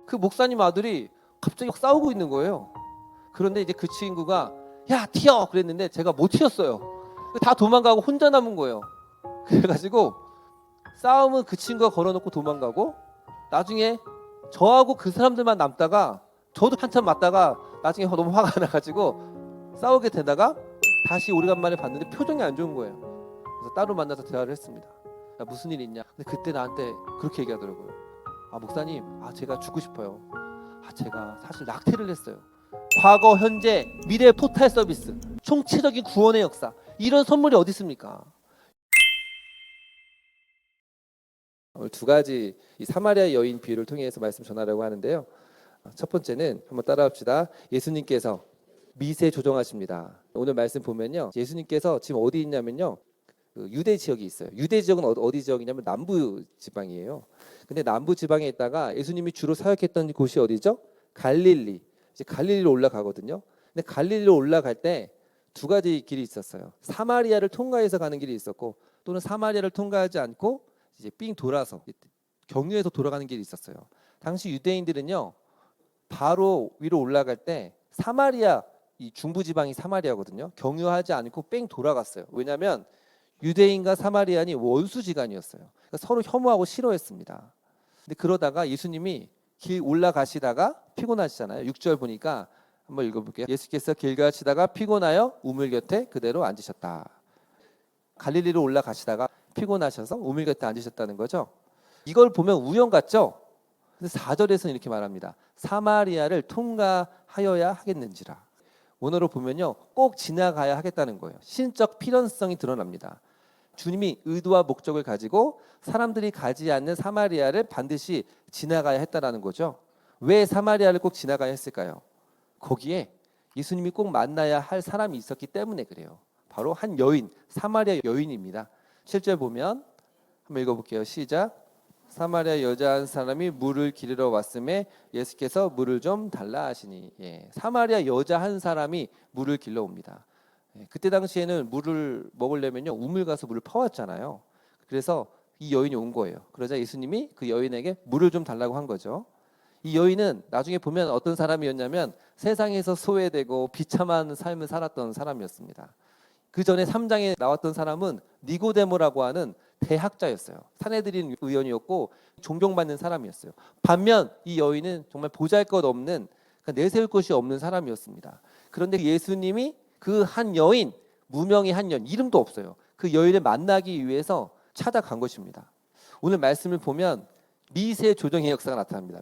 그 목사님 아들이 갑자기 막 싸우고 있는 거예요. 그런데 이제 그 친구가 야 튀어 그랬는데 제가 못 튀었어요. 다 도망가고 혼자 남은 거예요. 그래가지고 싸움은 그 친구가 걸어놓고 도망가고 나중에 저하고 그 사람들만 남다가 저도 한참 맞다가 나중에 너무 화가 나가지고 싸우게 되다가 다시 오래간만에 봤는데 표정이 안 좋은 거예요. 그래서 따로 만나서 대화를 했습니다. 야, 무슨 일 있냐? 근데 그때 나한테 그렇게 얘기하더라고요. 아 목사님, 제가 죽고 싶어요. 제가 사실 낙태를 했어요. 과거, 현재, 미래 토탈 서비스, 총체적인 구원의 역사, 이런 선물이 어디 있습니까? 오늘 두 가지 이 사마리아 여인 비유를 통해서 말씀 전하려고 하는데요. 첫 번째는 한번 따라합시다. 예수님께서 미세 조정하십니다. 오늘 말씀 보면요, 예수님께서 지금 어디 있냐면요, 그 유대 지역이 있어요. 유대 지역은 어디 지역이냐면 남부 지방이에요. 근데 남부 지방에 있다가 예수님이 주로 사역했던 곳이 어디죠? 갈릴리. 이제 갈릴리로 올라가거든요. 근데 갈릴리로 올라갈 때 두 가지 길이 있었어요. 사마리아를 통과해서 가는 길이 있었고, 또는 사마리아를 통과하지 않고 이제 삥 돌아서 경유해서 돌아가는 길이 있었어요. 당시 유대인들은요, 바로 위로 올라갈 때 사마리아, 이 중부 지방이 사마리아거든요. 경유하지 않고 뺑 돌아갔어요. 왜냐하면 유대인과 사마리아인이 원수지간이었어요. 그러니까 서로 혐오하고 싫어했습니다. 근데 그러다가 예수님이 길 올라가시다가 피곤하시잖아요. 6절 보니까 한번 읽어볼게요. 예수께서 길 가시다가 피곤하여 우물 곁에 그대로 앉으셨다. 갈릴리로 올라가시다가 피곤하셔서 우물 곁에 앉으셨다는 거죠. 이걸 보면 우연 같죠? 근데 4절에서는 이렇게 말합니다. 사마리아를 통과하여야 하겠는지라. 원어로 보면요, 꼭 지나가야 하겠다는 거예요. 신적 필연성이 드러납니다. 주님이 의도와 목적을 가지고 사람들이 가지 않는 사마리아를 반드시 지나가야 했다라는 거죠. 왜 사마리아를 꼭 지나가야 했을까요? 거기에 예수님이 꼭 만나야 할 사람이 있었기 때문에 그래요. 바로 한 여인, 사마리아 여인입니다. 실제 보면 한번 읽어볼게요. 시작. 사마리아 여자 한 사람이 물을 기르러 왔음에 예수께서 물을 좀 달라 하시니. 사마리아 여자 한 사람이 물을 길러 옵니다. 그때 당시에는 물을 먹으려면요, 우물 가서 물을 퍼왔잖아요. 그래서 이 여인이 온 거예요. 그러자 예수님이 그 여인에게 물을 좀 달라고 한 거죠. 이 여인은 나중에 보면 어떤 사람이었냐면 세상에서 소외되고 비참한 삶을 살았던 사람이었습니다. 그 전에 3장에 나왔던 사람은 니고데모라고 하는 대학자였어요. 산헤드린 의원이었고 존경받는 사람이었어요. 반면 이 여인은 정말 보잘것없는, 내세울 것이 없는 사람이었습니다. 그런데 예수님이 그 한 여인, 무명의 한 여인, 이름도 없어요. 그 여인을 만나기 위해서 찾아간 것입니다. 오늘 말씀을 보면 미세 조정의 역사가 나타납니다.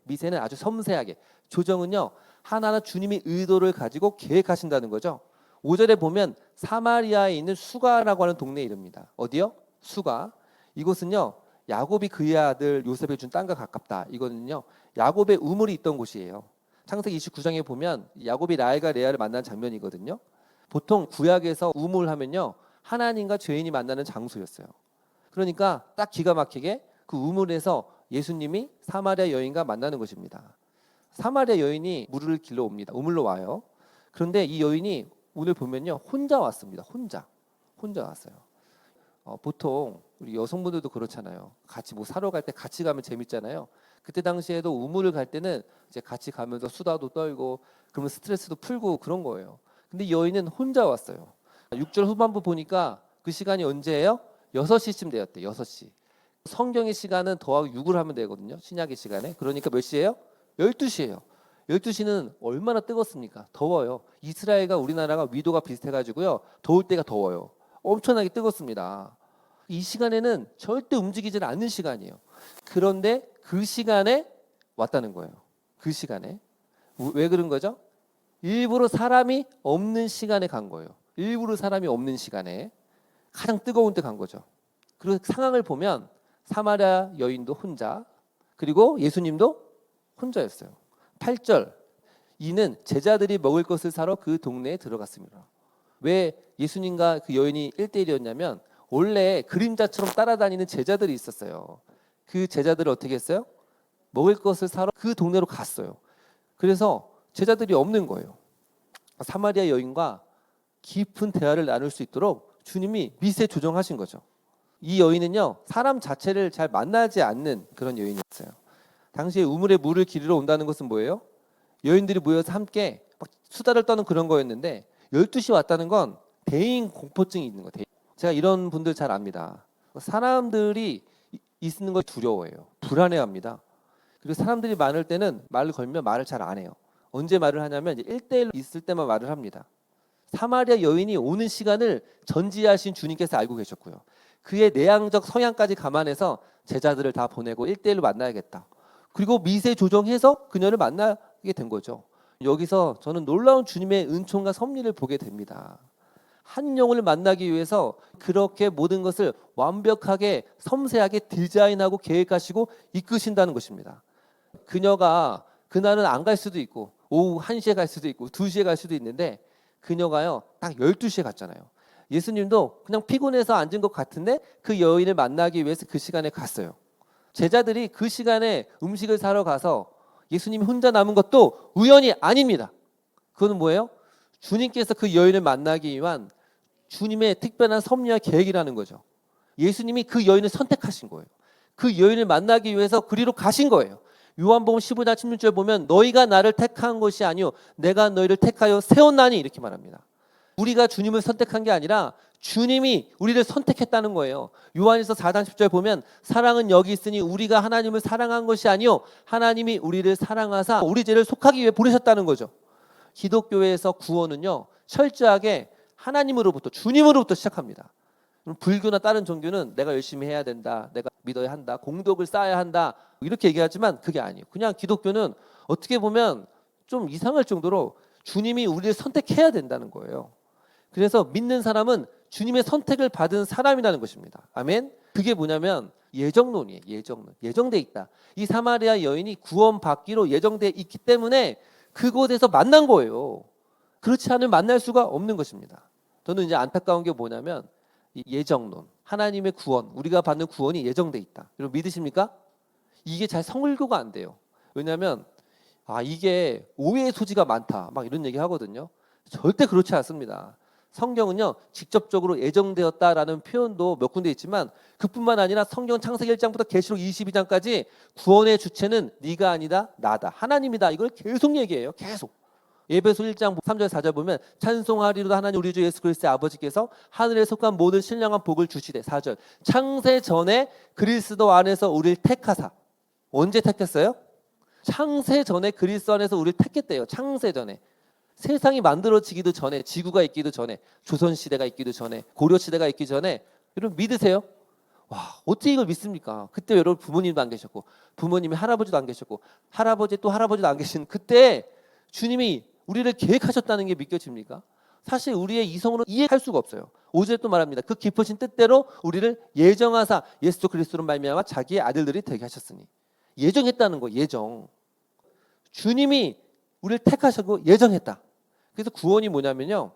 미세는 아주 섬세하게, 조정은요, 하나하나 주님이 의도를 가지고 계획하신다는 거죠. 5절에 보면 사마리아에 있는 수가라고 하는 동네 이름입니다. 어디요? 수가. 이곳은요, 야곱이 그의 아들 요셉에 준 땅과 가깝다. 이거는요, 야곱의 우물이 있던 곳이에요. 창세기 29장에 보면 야곱이 라헬과 레아를 만난 장면이거든요. 보통 구약에서 우물하면요, 하나님과 죄인이 만나는 장소였어요. 그러니까 딱 기가 막히게 그 우물에서 예수님이 사마리아 여인과 만나는 것입니다. 사마리아 여인이 물을 길러 옵니다. 우물로 와요. 그런데 이 여인이 오늘 보면요, 혼자 왔습니다. 혼자 왔어요. 보통 우리 여성분들도 그렇잖아요. 같이 뭐 사러 갈 때 같이 가면 재밌잖아요. 그때 당시에도 우물을 갈 때는 이제 같이 가면서 수다도 떨고 그러면 스트레스도 풀고 그런 거예요. 근데 이 여인은 혼자 왔어요. 6절 후반부 보니까 그 시간이 언제예요? 6시쯤 되었대. 6시. 성경의 시간은 더하기 6을 하면 되거든요. 신약의 시간에. 그러니까 몇 시예요? 12시예요. 12시는 얼마나 뜨겁습니까? 더워요. 이스라엘과 우리나라가 위도가 비슷해가지고요, 더울 때가 더워요. 엄청나게 뜨겁습니다. 이 시간에는 절대 움직이지 않는 시간이에요. 그런데 그 시간에 왔다는 거예요. 그 시간에. 왜 그런 거죠? 일부러 사람이 없는 시간에 간 거예요. 일부러 사람이 없는 시간에 가장 뜨거운 때 간 거죠. 그리고 상황을 보면 사마리아 여인도 혼자, 그리고 예수님도 혼자였어요. 8절, 이는 제자들이 먹을 것을 사러 그 동네에 들어갔습니다. 왜 예수님과 그 여인이 1대1이었냐면 원래 그림자처럼 따라다니는 제자들이 있었어요. 그 제자들을 어떻게 했어요? 먹을 것을 사러 그 동네로 갔어요. 그래서 제자들이 없는 거예요. 사마리아 여인과 깊은 대화를 나눌 수 있도록 주님이 미세 조정하신 거죠. 이 여인은요, 사람 자체를 잘 만나지 않는 그런 여인이었어요. 당시에 우물에 물을 기르러 온다는 것은 뭐예요? 여인들이 모여서 함께 막 수다를 떠는 그런 거였는데 12시 왔다는 건 대인 공포증이 있는 거예요. 제가 이런 분들 잘 압니다. 사람들이 있는 걸 두려워해요. 불안해합니다. 그리고 사람들이 많을 때는 말을 걸면 말을 잘 안 해요. 언제 말을 하냐면 이제 1대1 있을 때만 말을 합니다. 사마리아 여인이 오는 시간을 전지하신 주님께서 알고 계셨고요. 그의 내향적 성향까지 감안해서 제자들을 다 보내고 1대1로 만나야겠다. 그리고 미세 조정해서 그녀를 만나게 된 거죠. 여기서 저는 놀라운 주님의 은총과 섭리를 보게 됩니다. 한 영혼을 만나기 위해서 그렇게 모든 것을 완벽하게 섬세하게 디자인하고 계획하시고 이끄신다는 것입니다. 그녀가 그날은 안 갈 수도 있고 오후 1시에 갈 수도 있고 2시에 갈 수도 있는데 그녀가요 딱 12시에 갔잖아요. 예수님도 그냥 피곤해서 앉은 것 같은데 그 여인을 만나기 위해서 그 시간에 갔어요. 제자들이 그 시간에 음식을 사러 가서 예수님이 혼자 남은 것도 우연이 아닙니다. 그건 뭐예요? 주님께서 그 여인을 만나기 위한 주님의 특별한 섭리와 계획이라는 거죠. 예수님이 그 여인을 선택하신 거예요. 그 여인을 만나기 위해서 그리로 가신 거예요. 요한복음 15장 16절 보면 너희가 나를 택한 것이 아니요 내가 너희를 택하여 세웠나니 이렇게 말합니다. 우리가 주님을 선택한 게 아니라 주님이 우리를 선택했다는 거예요. 요한일서 4장 10절 보면 사랑은 여기 있으니 우리가 하나님을 사랑한 것이 아니요 하나님이 우리를 사랑하사 우리 죄를 속하기 위해 부르셨다는 거죠. 기독교에서 구원은요 철저하게 하나님으로부터 주님으로부터 시작합니다. 불교나 다른 종교는 내가 열심히 해야 된다, 내가 믿어야 한다, 공덕을 쌓아야 한다 이렇게 얘기하지만 그게 아니에요. 그냥 기독교는 어떻게 보면 좀 이상할 정도로 주님이 우리를 선택해야 된다는 거예요. 그래서 믿는 사람은 주님의 선택을 받은 사람이라는 것입니다. 아멘. 그게 뭐냐면 예정론이에요. 예정론. 예정돼 있다. 이 사마리아 여인이 구원받기로 예정돼 있기 때문에 그곳에서 만난 거예요. 그렇지 않으면 만날 수가 없는 것입니다. 저는 이제 안타까운 게 뭐냐면 이 예정론, 하나님의 구원, 우리가 받는 구원이 예정돼 있다. 여러분 믿으십니까? 이게 잘 성불교가 안 돼요. 왜냐하면 이게 오해의 소지가 많다, 막 이런 얘기 하거든요. 절대 그렇지 않습니다. 성경은요 직접적으로 예정되었다라는 표현도 몇 군데 있지만 그뿐만 아니라 성경 창세기 1장부터 계시록 22장까지 구원의 주체는 네가 아니다 나다 하나님이다 이걸 계속 얘기해요. 계속. 에베소 1장 3절 4절 보면 찬송하리로다 하나님 우리 주 예수 그리스도의 아버지께서 하늘에 속한 모든 신령한 복을 주시되 4절 창세 전에 그리스도 안에서 우리를 택하사 언제 택했어요? 창세 전에 그리스도 안에서 우리를 택했대요. 창세 전에. 세상이 만들어지기도 전에 지구가 있기도 전에 조선시대가 있기도 전에 고려시대가 있기 전에 여러분 믿으세요? 와 어떻게 이걸 믿습니까? 그때 여러분 부모님도 안 계셨고 부모님이 할아버지도 안 계셨고 할아버지 또 할아버지도 안 계신 그때 주님이 우리를 계획하셨다는 게 믿겨집니까? 사실 우리의 이성으로 이해할 수가 없어요. 5절에 또 말합니다. 그 깊으신 뜻대로 우리를 예정하사 예수 그리스도로 말미암아 자기의 아들들이 되게 하셨으니 예정했다는 거 예정. 주님이 우리를 택하시고 예정했다. 그래서 구원이 뭐냐면요.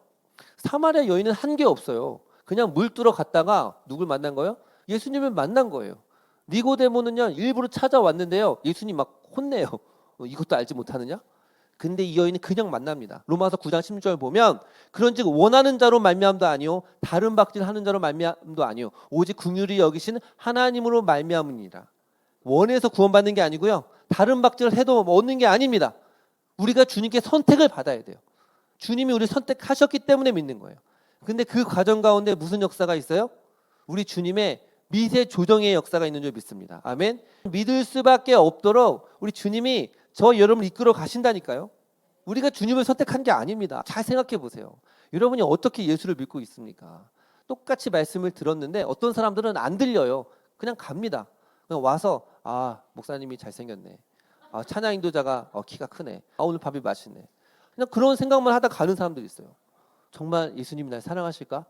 사마리아 여인은 한 게 없어요. 그냥 물 뚫어 갔다가 누굴 만난 거예요? 예수님을 만난 거예요. 니고데모는요 일부러 찾아왔는데요. 예수님 막 혼내요. 이것도 알지 못하느냐? 근데 이 여인은 그냥 만납니다. 로마서 9장 16절 보면 그런즉 원하는 자로 말미암도 아니요 다른 박질하는 자로 말미암도 아니요 오직 긍휼히 여기신 하나님으로 말미암으니라. 원해서 구원받는 게 아니고요. 다른 박질을 해도 얻는 게 아닙니다. 우리가 주님께 선택을 받아야 돼요. 주님이 우리를 선택하셨기 때문에 믿는 거예요. 근데 그 과정 가운데 무슨 역사가 있어요? 우리 주님의 미세 조정의 역사가 있는 줄 믿습니다. 아멘. 믿을 수밖에 없도록 우리 주님이 저 여러분을 이끌어 가신다니까요. 우리가 주님을 선택한 게 아닙니다. 잘 생각해 보세요. 여러분이 어떻게 예수를 믿고 있습니까? 똑같이 말씀을 들었는데 어떤 사람들은 안 들려요. 그냥 갑니다. 그냥 와서 목사님이 잘생겼네. 찬양 인도자가 키가 크네. 오늘 밥이 맛있네. 그냥 그런 생각만 하다 가는 사람들이 있어요. 정말 예수님이 날 사랑하실까?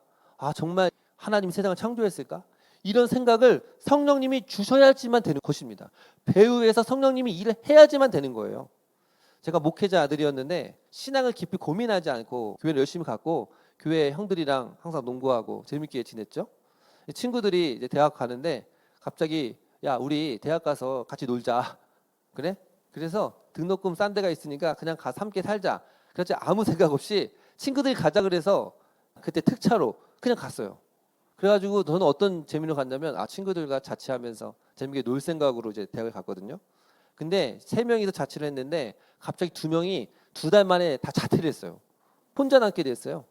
정말 하나님이 세상을 창조했을까? 이런 생각을 성령님이 주셔야지만 되는 것입니다. 배후에서 성령님이 일을 해야지만 되는 거예요. 제가 목회자 아들이었는데 신앙을 깊이 고민하지 않고 교회를 열심히 갔고 교회 형들이랑 항상 농구하고 재밌게 지냈죠. 친구들이 이제 대학 가는데 갑자기 야 우리 대학 가서 같이 놀자. 그래? 그래서 등록금 싼 데가 있으니까 그냥 가서 함께 살자. 그렇지 아무 생각 없이 친구들이 가자 그래서 그때 특차로 그냥 갔어요. 그래가지고 저는 어떤 재미로 갔냐면 친구들과 자취하면서 재밌게 놀 생각으로 이제 대학을 갔거든요. 근데 3명이서 자취를 했는데 갑자기 2명이 2달 만에 다 자퇴를 했어요. 혼자 남게 됐어요.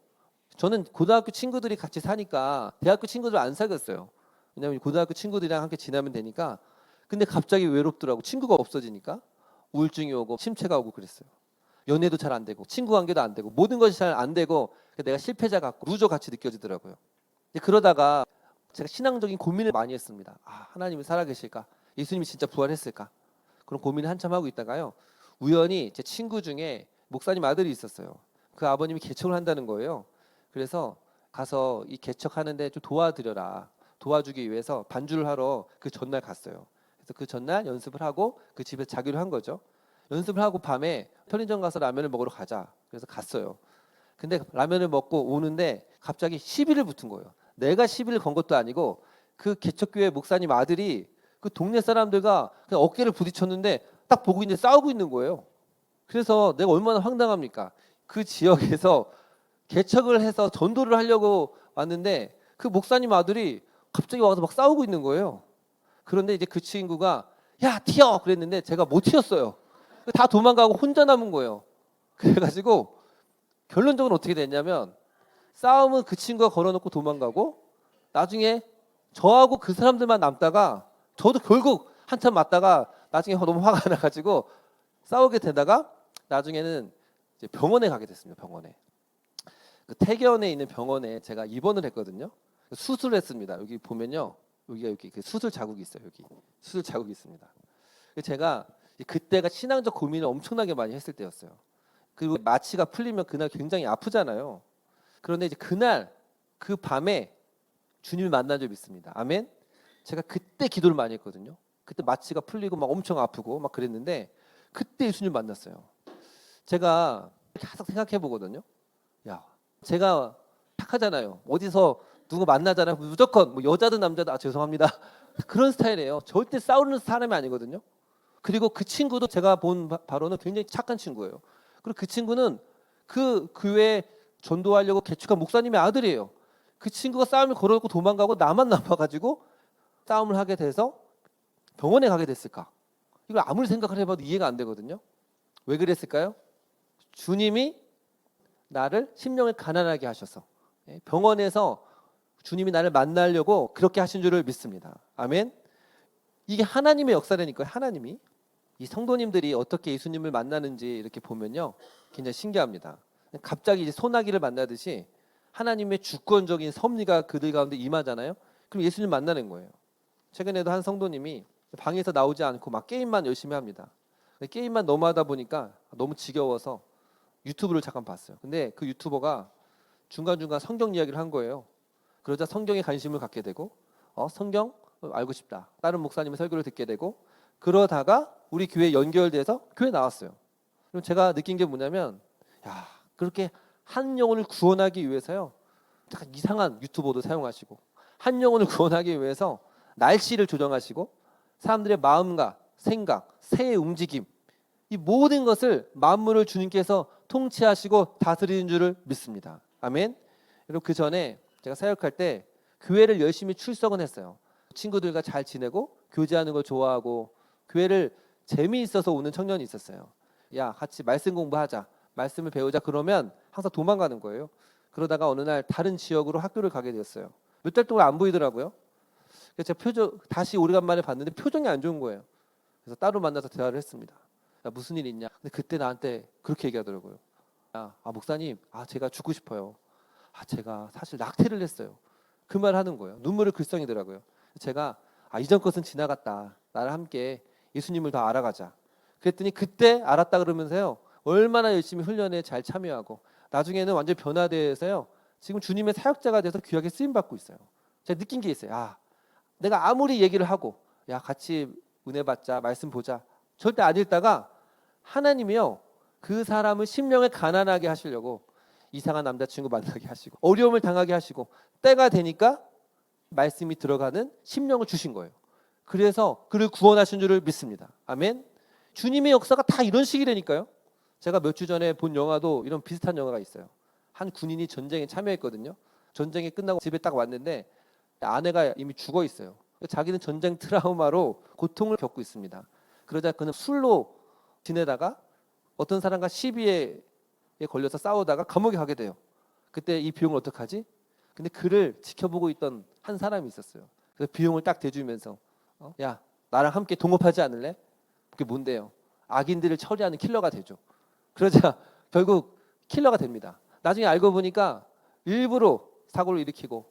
저는 고등학교 친구들이 같이 사니까 대학교 친구들 안 사귀었어요. 왜냐하면 고등학교 친구들이랑 함께 지나면 되니까. 근데 갑자기 외롭더라고. 친구가 없어지니까 우울증이 오고 침체가 오고 그랬어요. 연애도 잘 안 되고 친구 관계도 안 되고 모든 것이 잘 안 되고 내가 실패자 같고 루저 같이 느껴지더라고요. 그러다가 제가 신앙적인 고민을 많이 했습니다. 하나님이 살아계실까? 예수님이 진짜 부활했을까? 그런 고민을 한참 하고 있다가요. 우연히 제 친구 중에 목사님 아들이 있었어요. 그 아버님이 개척을 한다는 거예요. 그래서 가서 이 개척하는데 좀 도와드려라. 도와주기 위해서 반주를 하러 그 전날 갔어요. 그래서 그 전날 연습을 하고 그 집에 자기로 한 거죠. 연습을 하고 밤에 편의점 가서 라면을 먹으러 가자. 그래서 갔어요. 근데 라면을 먹고 오는데 갑자기 시비를 붙은 거예요. 내가 시비를 건 것도 아니고 그 개척교회 목사님 아들이 그 동네 사람들과 그냥 어깨를 부딪혔는데 딱 보고 있는데 싸우고 있는 거예요. 그래서 내가 얼마나 황당합니까? 그 지역에서 개척을 해서 전도를 하려고 왔는데 그 목사님 아들이 갑자기 와서 막 싸우고 있는 거예요. 그런데 이제 그 친구가 야 튀어 그랬는데 제가 못 튀었어요. 다 도망가고 혼자 남은 거예요. 그래가지고 결론적으로 어떻게 됐냐면 싸움은 그 친구가 걸어놓고 도망가고 나중에 저하고 그 사람들만 남다가 저도 결국 한참 맞다가 나중에 너무 화가 나가지고 싸우게 되다가 나중에는 이제 병원에 가게 됐습니다. 병원에. 그 태견에 있는 병원에 제가 입원을 했거든요. 수술을 했습니다. 여기 보면요. 여기가 여기 그 수술 자국이 있어요. 여기 수술 자국이 있습니다. 제가 그때가 신앙적 고민을 엄청나게 많이 했을 때였어요. 그리고 마취가 풀리면 그날 굉장히 아프잖아요. 그런데 이제 그날 그 밤에 주님을 만난 적이 있습니다. 아멘. 제가 그때 기도를 많이 했거든요. 그때 마취가 풀리고 막 엄청 아프고 막 그랬는데 그때 예수님 만났어요. 제가 계속 생각해 보거든요. 야, 제가 착하잖아요. 어디서 누구 만나잖아요. 무조건 뭐 여자든 남자든 죄송합니다. 그런 스타일이에요. 절대 싸우는 사람이 아니거든요. 그리고 그 친구도 제가 본 바로는 굉장히 착한 친구예요. 그리고 그 친구는 그 교회에 전도하려고 개척한 목사님의 아들이에요. 그 친구가 싸움을 걸어놓고 도망가고 나만 남아가지고 싸움을 하게 돼서 병원에 가게 됐을까? 이걸 아무리 생각을 해봐도 이해가 안 되거든요. 왜 그랬을까요? 주님이 나를 심령을 가난하게 하셔서 병원에서 주님이 나를 만나려고 그렇게 하신 줄을 믿습니다. 아멘. 이게 하나님의 역사라니까요. 하나님이 이 성도님들이 어떻게 예수님을 만나는지 이렇게 보면요, 굉장히 신기합니다. 갑자기 이제 소나기를 만나듯이 하나님의 주권적인 섭리가 그들 가운데 임하잖아요. 그럼 예수님 만나는 거예요. 최근에도 한 성도님이 방에서 나오지 않고 막 게임만 열심히 합니다. 게임만 너무 하다 보니까 너무 지겨워서 유튜브를 잠깐 봤어요. 근데 그 유튜버가 중간중간 성경 이야기를 한 거예요. 그러자 성경에 관심을 갖게 되고 성경 알고 싶다. 다른 목사님의 설교를 듣게 되고 그러다가 우리 교회에 연결돼서 교회 나왔어요. 그럼 제가 느낀 게 뭐냐면 야, 그렇게 한 영혼을 구원하기 위해서요. 약간 이상한 유튜버도 사용하시고 한 영혼을 구원하기 위해서 날씨를 조정하시고 사람들의 마음과 생각, 새의 움직임 이 모든 것을 만물을 주님께서 통치하시고 다스리는 줄을 믿습니다. 아멘. 여러분 그 전에 제가 사역할 때 교회를 열심히 출석은 했어요. 친구들과 잘 지내고 교제하는 걸 좋아하고 교회를 재미있어서 오는 청년이 있었어요. 야 같이 말씀 공부하자. 말씀을 배우자 그러면 항상 도망가는 거예요. 그러다가 어느 날 다른 지역으로 학교를 가게 되었어요. 몇 달 동안 안 보이더라고요. 그래서 제가 다시 오래간만에 봤는데 표정이 안 좋은 거예요. 그래서 따로 만나서 대화를 했습니다. 야, 무슨 일 있냐? 근데 그때 나한테 그렇게 얘기하더라고요. 목사님, 제가 죽고 싶어요. 제가 사실 낙태를 했어요. 그 말 하는 거예요. 눈물을 글썽이더라고요. 제가 이전 것은 지나갔다. 나를 함께 예수님을 더 알아가자. 그랬더니 그때 알았다 그러면서요. 얼마나 열심히 훈련에 잘 참여하고 나중에는 완전 변화돼서요. 지금 주님의 사역자가 돼서 귀하게 쓰임 받고 있어요. 제가 느낀 게 있어요. 내가 아무리 얘기를 하고 같이 은혜 받자, 말씀 보자. 절대 안 읽다가 하나님이요. 그 사람을 심령을 가난하게 하시려고 이상한 남자친구 만나게 하시고 어려움을 당하게 하시고 때가 되니까 말씀이 들어가는 심령을 주신 거예요. 그래서 그를 구원하신 줄을 믿습니다. 아멘. 주님의 역사가 다 이런 식이라니까요. 제가 몇 주 전에 본 영화도 이런 비슷한 영화가 있어요. 한 군인이 전쟁에 참여했거든요. 전쟁이 끝나고 집에 딱 왔는데 아내가 이미 죽어 있어요. 자기는 전쟁 트라우마로 고통을 겪고 있습니다. 그러자 그는 술로 지내다가 어떤 사람과 시비에 걸려서 싸우다가 감옥에 가게 돼요. 그때 이 비용을 어떡하지? 근데 그를 지켜보고 있던 한 사람이 있었어요. 그래서 비용을 딱 대주면서 야, 나랑 함께 동업하지 않을래? 그게 뭔데요? 악인들을 처리하는 킬러가 되죠. 그러자 결국 킬러가 됩니다. 나중에 알고 보니까 일부러 사고를 일으키고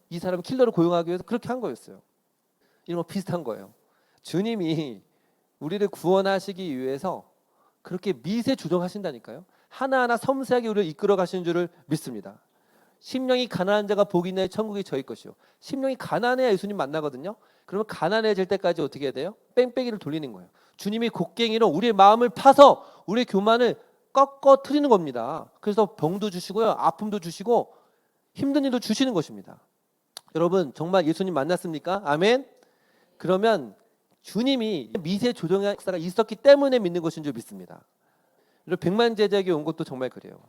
이 사람을 킬러를 고용하기 위해서 그렇게 한 거였어요. 이런 거 비슷한 거예요. 주님이 우리를 구원하시기 위해서 그렇게 미세 조정하신다니까요. 하나하나 섬세하게 우리를 이끌어 가시는 줄을 믿습니다. 심령이 가난한 자가 복이 있나니 천국이 저희 것이요. 심령이 가난해야 예수님 만나거든요. 그러면 가난해질 때까지 어떻게 해야 돼요? 뺑뺑이를 돌리는 거예요. 주님이 곡괭이로 우리의 마음을 파서 우리의 교만을 꺾어트리는 겁니다. 그래서 병도 주시고요, 아픔도 주시고 힘든 일도 주시는 것입니다. 여러분 정말 예수님 만났습니까? 아멘. 그러면 주님이 미세 조정의 역사가 있었기 때문에 믿는 것인 줄 믿습니다. 여러분 백만제자교회 온 것도 정말 그래요.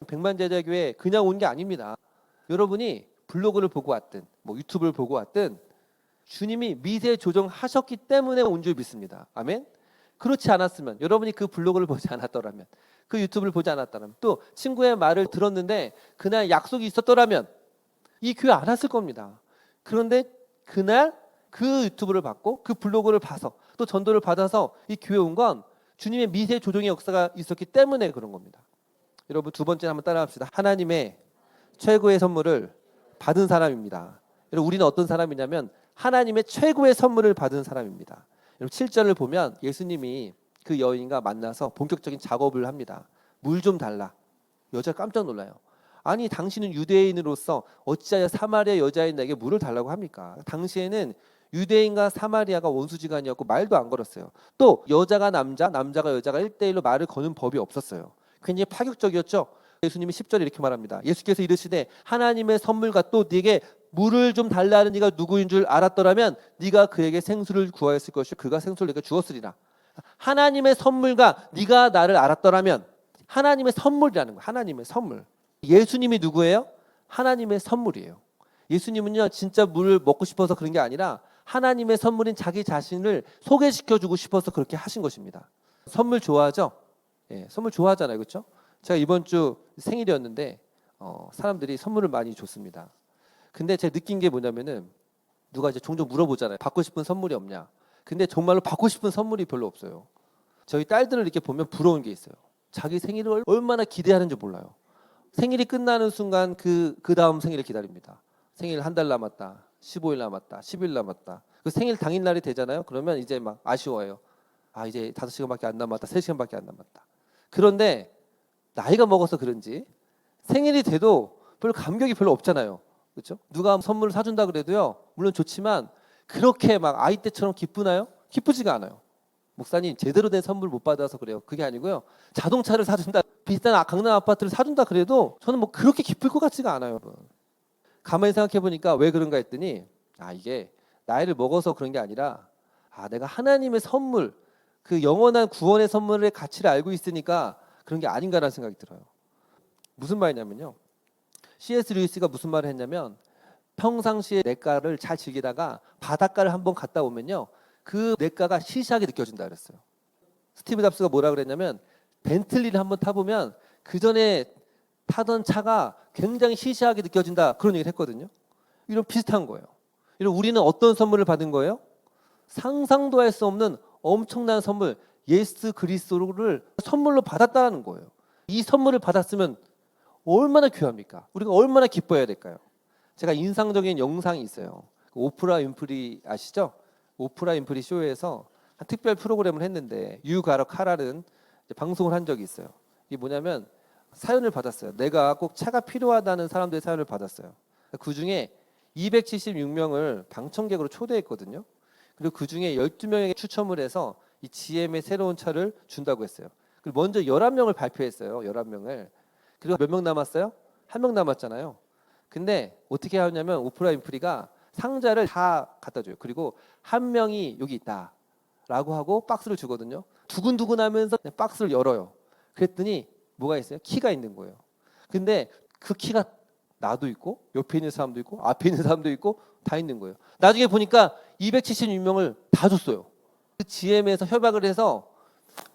백만제자교회 그냥 온 게 아닙니다. 여러분이 블로그를 보고 왔든 뭐 유튜브를 보고 왔든 주님이 미세 조정하셨기 때문에 온 줄 믿습니다. 아멘. 그렇지 않았으면 여러분이 그 블로그를 보지 않았더라면 그 유튜브를 보지 않았더라면 또 친구의 말을 들었는데 그날 약속이 있었더라면 이 교회 안 왔을 겁니다. 그런데 그날 그 유튜브를 받고 그 블로그를 봐서 또 전도를 받아서 이 교회 온 건 주님의 미세 조정의 역사가 있었기 때문에 그런 겁니다. 여러분 두 번째 한번 따라합시다. 하나님의 최고의 선물을 받은 사람입니다. 여러분 우리는 어떤 사람이냐면 하나님의 최고의 선물을 받은 사람입니다. 여러분 7절을 보면 예수님이 그 여인과 만나서 본격적인 작업을 합니다. 물 좀 달라. 여자가 깜짝 놀라요. 아니 당신은 유대인으로서 어찌하여 사마리아 여자인에게 물을 달라고 합니까? 당시에는 유대인과 사마리아가 원수지간이었고 말도 안 걸었어요. 또 여자가 남자, 남자가 여자가 1대1로 말을 거는 법이 없었어요. 굉장히 파격적이었죠. 예수님이 10절에 이렇게 말합니다. 예수께서 이르시되 하나님의 선물과 또 네게 물을 좀 달라는 네가 누구인 줄 알았더라면 네가 그에게 생수를 구하였을 것이요 그가 생수를 네게 주었으리라. 하나님의 선물과 네가 나를 알았더라면 하나님의 선물이라는 거예요. 하나님의 선물. 예수님이 누구예요? 하나님의 선물이에요. 예수님은요 진짜 물을 먹고 싶어서 그런 게 아니라 하나님의 선물인 자기 자신을 소개시켜주고 싶어서 그렇게 하신 것입니다. 선물 좋아하죠? 예, 선물 좋아하잖아요, 그렇죠? 제가 이번 주 생일이었는데 사람들이 선물을 많이 줬습니다. 근데 제가 느낀 게 뭐냐면은 누가 이제 종종 물어보잖아요. 받고 싶은 선물이 없냐? 근데 정말로 받고 싶은 선물이 별로 없어요. 저희 딸들을 이렇게 보면 부러운 게 있어요. 자기 생일을 얼마나 기대하는지 몰라요. 생일이 끝나는 순간 그 다음 생일을 기다립니다. 생일 한 달 남았다. 15일 남았다. 10일 남았다. 그 생일 당일날이 되잖아요. 그러면 이제 막 아쉬워요. 아 이제 5시간밖에 안 남았다. 3시간밖에 안 남았다. 그런데 나이가 먹어서 그런지 생일이 돼도 별로 감격이 별로 없잖아요. 그렇죠? 누가 선물을 사준다 그래도요. 물론 좋지만 그렇게 막 아이 때처럼 기쁘나요? 기쁘지가 않아요. 목사님 제대로 된 선물 못 받아서 그래요. 그게 아니고요. 자동차를 사준다, 비싼 강남 아파트를 사준다 그래도 저는 뭐 그렇게 기쁠 것 같지가 않아요. 여러분. 가만히 생각해 보니까 왜 그런가 했더니 이게 나이를 먹어서 그런 게 아니라 내가 하나님의 선물, 그 영원한 구원의 선물의 가치를 알고 있으니까 그런 게 아닌가라는 생각이 들어요. 무슨 말이냐면요. C.S. 루이스가 무슨 말을 했냐면 평상시에 냇가를 잘 즐기다가 바닷가를 한번 갔다 오면요. 그 냇가가 시시하게 느껴진다 그랬어요. 스티브 잡스가 뭐라 그랬냐면 벤틀리를 한번 타보면 그 전에 타던 차가 굉장히 시시하게 느껴진다 그런 얘기를 했거든요. 이런 비슷한 거예요. 이런 우리는 어떤 선물을 받은 거예요? 상상도 할 수 없는 엄청난 선물, 예수 그리스도를 선물로 받았다는 거예요. 이 선물을 받았으면 얼마나 귀합니까? 우리가 얼마나 기뻐해야 될까요? 제가 인상적인 영상이 있어요. 오프라 윈프리 아시죠? 오프라 윈프리 쇼에서 한 특별 프로그램을 했는데 You Gotta Car라는 방송을 한 적이 있어요. 이게 뭐냐면 사연을 받았어요. 내가 꼭 차가 필요하다는 사람들의 사연을 받았어요. 그중에 276명을 방청객으로 초대했거든요. 그리고 그중에 12명에게 추첨을 해서 이 GM의 새로운 차를 준다고 했어요. 그리고 먼저 11명을 발표했어요. 11명을. 그리고 몇 명 남았어요? 1명 남았잖아요. 근데 어떻게 하냐면 오프라 윈프리가 상자를 다 갖다 줘요. 그리고 한 명이 여기 있다 라고 하고 박스를 주거든요. 두근두근 하면서 박스를 열어요. 그랬더니 뭐가 있어요? 키가 있는 거예요. 근데 그 키가 나도 있고 옆에 있는 사람도 있고 앞에 있는 사람도 있고 다 있는 거예요. 나중에 보니까 276명을 다 줬어요. 그 GM에서 협약을 해서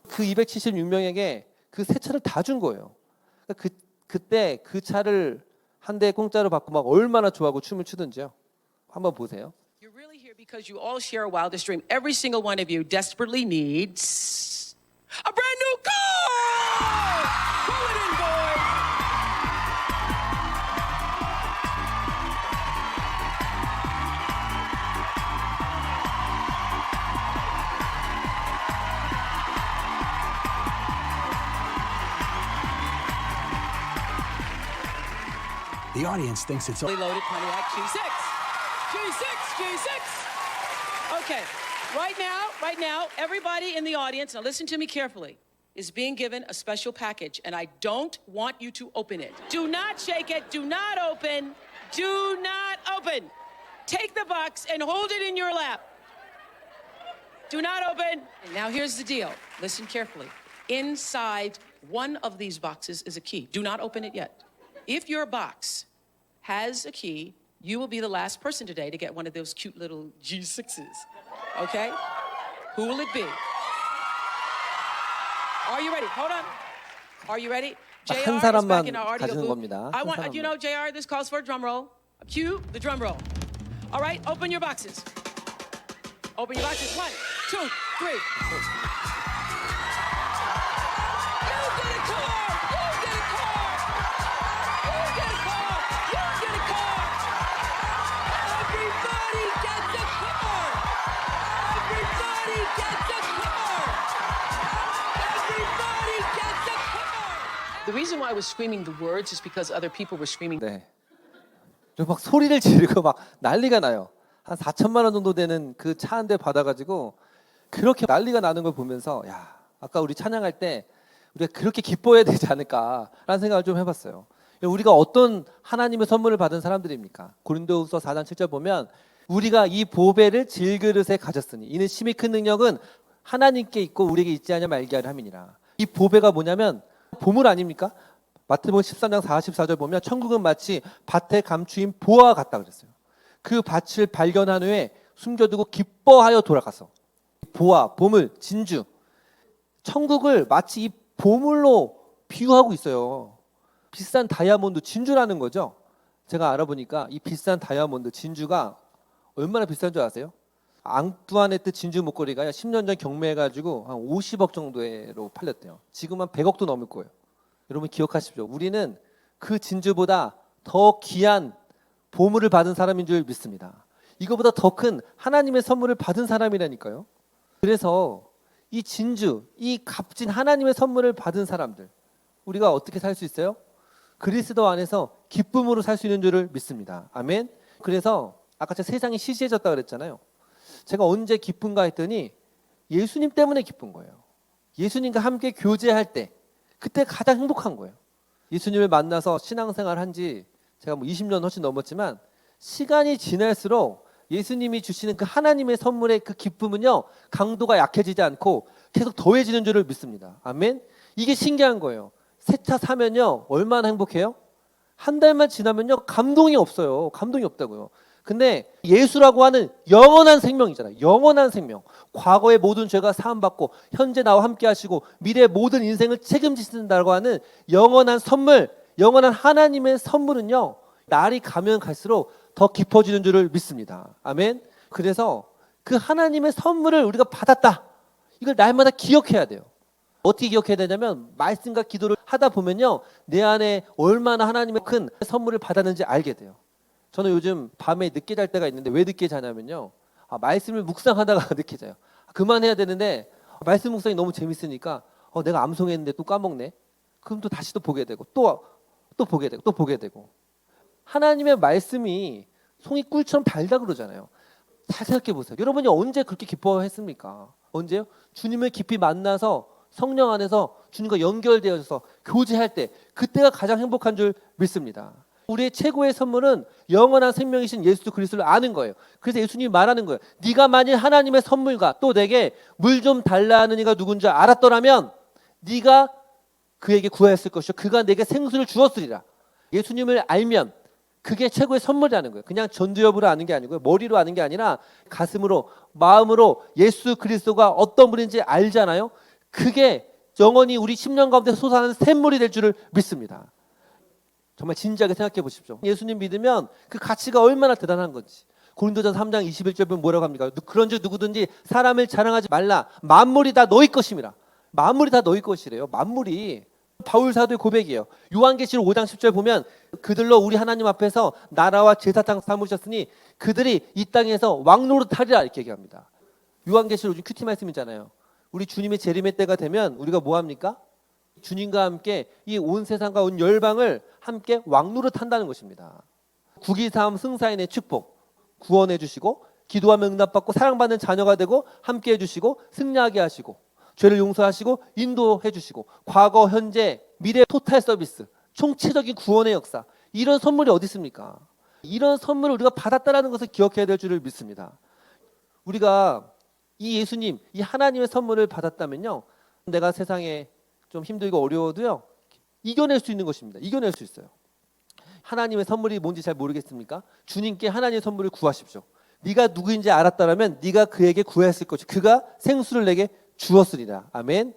그 276명에게 그 새 차를 다 준 거예요. 그때 그 차를 한 대 공짜로 받고 막 얼마나 좋아하고 춤을 추던지요. 한번 보세요. You're really here because you all share a wildest dream. Every single one of you desperately needs a brand new car! Pull it in, boys! The audience thinks it's all. Fully loaded Pontiac G6. G6. Okay, right now, everybody in the audience, now listen to me carefully, is being given a special package, and I don't want you to open it. Do not shake it. Do not open. Do not open. Take the box and hold it in your lap. Do not open. Now here's the deal. Listen carefully. Inside one of these boxes is a key. Do not open it yet. If your box has a key, you will be the last person today to get one of those cute little G6s. Okay? Who will it be? Are you ready? Hold on. Are you ready? JR is back in our audio 가지는 booth. 겁니다. I 한 want, you know, JR, this calls for a drum roll. Cue the drum roll. All right, open your boxes. Open your boxes. 1, 2, 3. You get a car! You get a car! You get a car! You get a car! Everybody gets a car! Everybody gets a car! Everybody gets a car! The reason why I was screaming the words is because other people were screaming. 네. 막 소리를 지르고 막 난리가 나요. 한 4천만 원 정도 되는 그 차 한 대 받아가지고 그렇게 난리가 나는 걸 보면서 야, 아까 우리 찬양할 때 우리가 그렇게 기뻐해야 되지 않을까라는 생각을 좀 해봤어요. 우리가 어떤 하나님의 선물을 받은 사람들입니까? 고린도후서 4장 7절 보면 우리가 이 보배를 질그릇에 가졌으니 이는 심히 큰 능력은 하나님께 있고 우리에게 있지 않냐 말게 하려 함이니라. 이 보배가 뭐냐면 보물 아닙니까? 마태복음 13장 44절 보면 천국은 마치 밭에 감추인 보화와 같다 그랬어요. 그 밭을 발견한 후에 숨겨두고 기뻐하여 돌아가서 보화, 보물, 진주 천국을 마치 이 보물로 비유하고 있어요. 비싼 다이아몬드 진주라는 거죠. 제가 알아보니까 이 비싼 다이아몬드 진주가 얼마나 비싼 줄 아세요? 앙뚜아네트 진주 목걸이가 10년 전 경매해가지고 한 50억 정도로 팔렸대요. 지금 한 100억도 넘을 거예요. 여러분 기억하십시오. 우리는 그 진주보다 더 귀한 보물을 받은 사람인 줄 믿습니다. 이거보다 더 큰 하나님의 선물을 받은 사람이라니까요. 그래서 이 진주, 이 값진 하나님의 선물을 받은 사람들 우리가 어떻게 살 수 있어요? 그리스도 안에서 기쁨으로 살 수 있는 줄을 믿습니다. 아멘. 그래서 아까 제가 세상이 시시해졌다 그랬잖아요. 제가 언제 기쁜가 했더니 예수님 때문에 기쁜 거예요. 예수님과 함께 교제할 때 그때 가장 행복한 거예요. 예수님을 만나서 신앙생활 한지 제가 20년 훨씬 넘었지만 시간이 지날수록 예수님이 주시는 그 하나님의 선물의 그 기쁨은요 강도가 약해지지 않고 계속 더해지는 줄을 믿습니다. 아멘. 이게 신기한 거예요. 새 차 사면요 얼마나 행복해요? 한 달만 지나면요 감동이 없어요. 감동이 없다고요. 근데 예수라고 하는 영원한 생명이잖아요. 영원한 생명. 과거의 모든 죄가 사함받고 현재 나와 함께 하시고 미래의 모든 인생을 책임지신다고 하는 영원한 선물, 영원한 하나님의 선물은요 날이 가면 갈수록 더 깊어지는 줄을 믿습니다. 아멘. 그래서 그 하나님의 선물을 우리가 받았다. 이걸 날마다 기억해야 돼요. 어떻게 기억해야 되냐면 말씀과 기도를 하다 보면요 내 안에 얼마나 하나님의 큰 선물을 받았는지 알게 돼요. 저는 요즘 밤에 늦게 잘 때가 있는데 왜 늦게 자냐면요 말씀을 묵상하다가 늦게 자요. 그만해야 되는데 말씀 묵상이 너무 재밌으니까 내가 암송했는데 또 까먹네. 그럼 또 다시 또 보게 되고 또 보게 되고 또 보게 되고 하나님의 말씀이 송이 꿀처럼 달다 그러잖아요. 잘 생각해 보세요. 여러분이 언제 그렇게 기뻐했습니까? 언제요? 주님을 깊이 만나서 성령 안에서 주님과 연결되어서 교제할 때 그때가 가장 행복한 줄 믿습니다. 우리의 최고의 선물은 영원한 생명이신 예수 그리스도를 아는 거예요. 그래서 예수님이 말하는 거예요. 네가 만일 하나님의 선물과 또 내게 물 좀 달라 하는 이가 누군지 알았더라면 네가 그에게 구하였을 것이요 그가 내게 생수를 주었으리라. 예수님을 알면 그게 최고의 선물이라는 거예요. 그냥 전두엽으로 아는 게 아니고요. 머리로 아는 게 아니라 가슴으로, 마음으로 예수 그리스도가 어떤 분인지 알잖아요. 그게 영원히 우리 10년 가운데 솟아나는 샘물이 될 줄을 믿습니다. 정말 진지하게 생각해 보십시오. 예수님 믿으면 그 가치가 얼마나 대단한 건지. 고린도전서 3장 21절 보면 뭐라고 합니까? 그런즉 누구든지 사람을 자랑하지 말라. 만물이 다 너희 것임이라. 만물이 다 너희 것이래요. 만물이. 바울 사도의 고백이에요. 요한계시록 5장 10절 보면 그들로 우리 하나님 앞에서 나라와 제사장 삼으셨으니 그들이 이 땅에서 왕노릇하리라 이렇게 얘기합니다. 요한계시록 요즘 큐티 말씀이잖아요. 우리 주님의 재림의 때가 되면 우리가 뭐 합니까? 주님과 함께 이 온 세상과 온 열방을 함께 왕노릇한다는 것입니다. 국위사함 승사인의 축복 구원해 주시고 기도하면 응답받고 사랑받는 자녀가 되고 함께 해주시고 승리하게 하시고 죄를 용서하시고 인도해 주시고 과거, 현재, 미래 토탈 서비스 총체적인 구원의 역사 이런 선물이 어디 있습니까? 이런 선물을 우리가 받았다는 것을 기억해야 될 줄을 믿습니다. 우리가 이 예수님, 이 하나님의 선물을 받았다면요. 내가 세상에 좀 힘들고 어려워도요. 이겨낼 수 있는 것입니다. 이겨낼 수 있어요. 하나님의 선물이 뭔지 잘 모르겠습니까? 주님께 하나님의 선물을 구하십시오. 네가 누구인지 알았다면 네가 그에게 구했을 것이 그가 생수를 내게 주었으리라. 아멘.